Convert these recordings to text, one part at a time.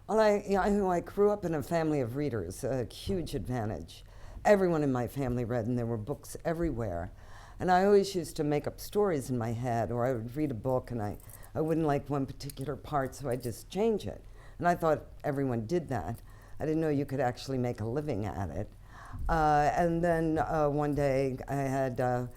Well, I grew up in a family of readers, a huge advantage. Everyone in my family read, and there were books everywhere. And I always used to make up stories in my head, or I would read a book and I wouldn't like one particular part, so I'd just change it. And I thought everyone did that. I didn't know you could actually make a living at it. And then one day I had a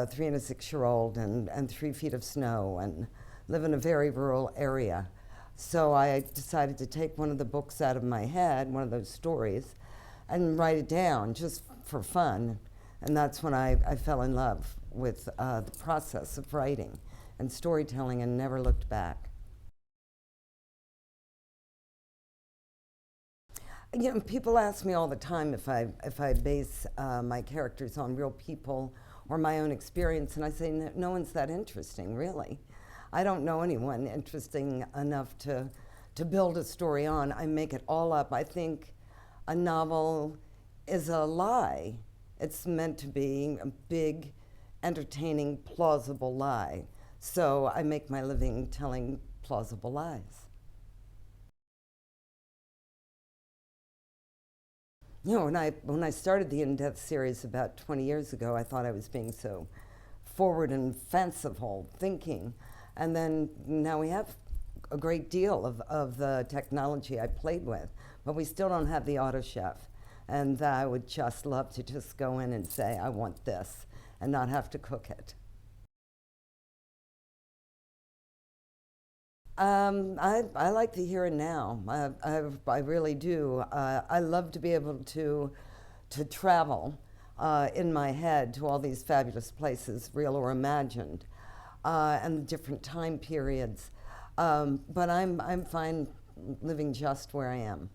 3 and a 6-year-old and 3 feet of snow and live in a very rural area. So I decided to take one of the books out of my head, one of those stories, and write it down just for fun. And that's when I fell in love with the process of writing and storytelling and never looked back. You know, people ask me all the time if I base my characters on real people or my own experience, and I say no one's that interesting, really. I don't know anyone interesting enough to build a story on. I make it all up. I think a novel is a lie. It's meant to be a big, entertaining, plausible lie. So I make my living telling plausible lies. You know, when I started the In Depth series about 20 years ago, I thought I was being so forward and fanciful thinking. And then now we have a great deal of the technology I played with, but we still don't have the auto chef. And I would just love to just go in and say, I want this, and not have to cook it. I like the here and now. I really do. I love to be able to travel in my head to all these fabulous places, real or imagined, and the different time periods. But I'm fine living just where I am.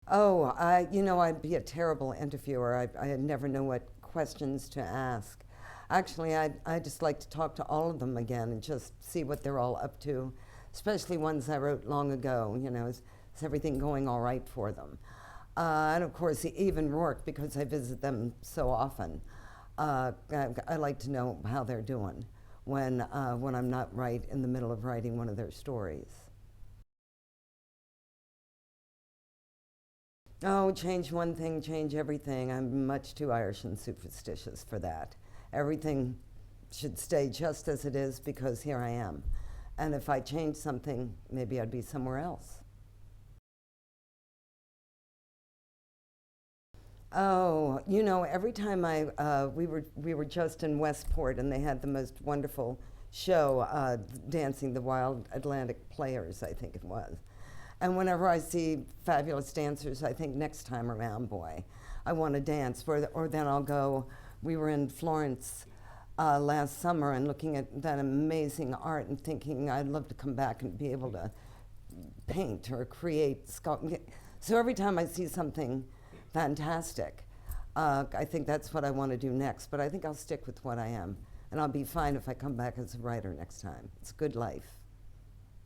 Oh, I'd be a terrible interviewer. I'd never know what questions to ask. Actually, I just like to talk to all of them again and just see what they're all up to, especially ones I wrote long ago. You know, is everything going all right for them? And of course, even Rourke, because I visit them so often. I like to know how they're doing when I'm not right in the middle of writing one of their stories. Oh, change one thing, change everything. I'm much too Irish and superstitious for that. Everything should stay just as it is because here I am. And if I change something, maybe I'd be somewhere else. Oh, every time we were just in Westport, and they had the most wonderful show, Dancing the Wild Atlantic Players, I think it was. And whenever I see fabulous dancers, I think next time around, boy, I want to dance. Or then I'll go. We were in Florence last summer and looking at that amazing art and thinking I'd love to come back and be able to paint or create sculpt. So every time I see something fantastic, I think that's what I want to do next. But I think I'll stick with what I am. And I'll be fine if I come back as a writer next time. It's a good life.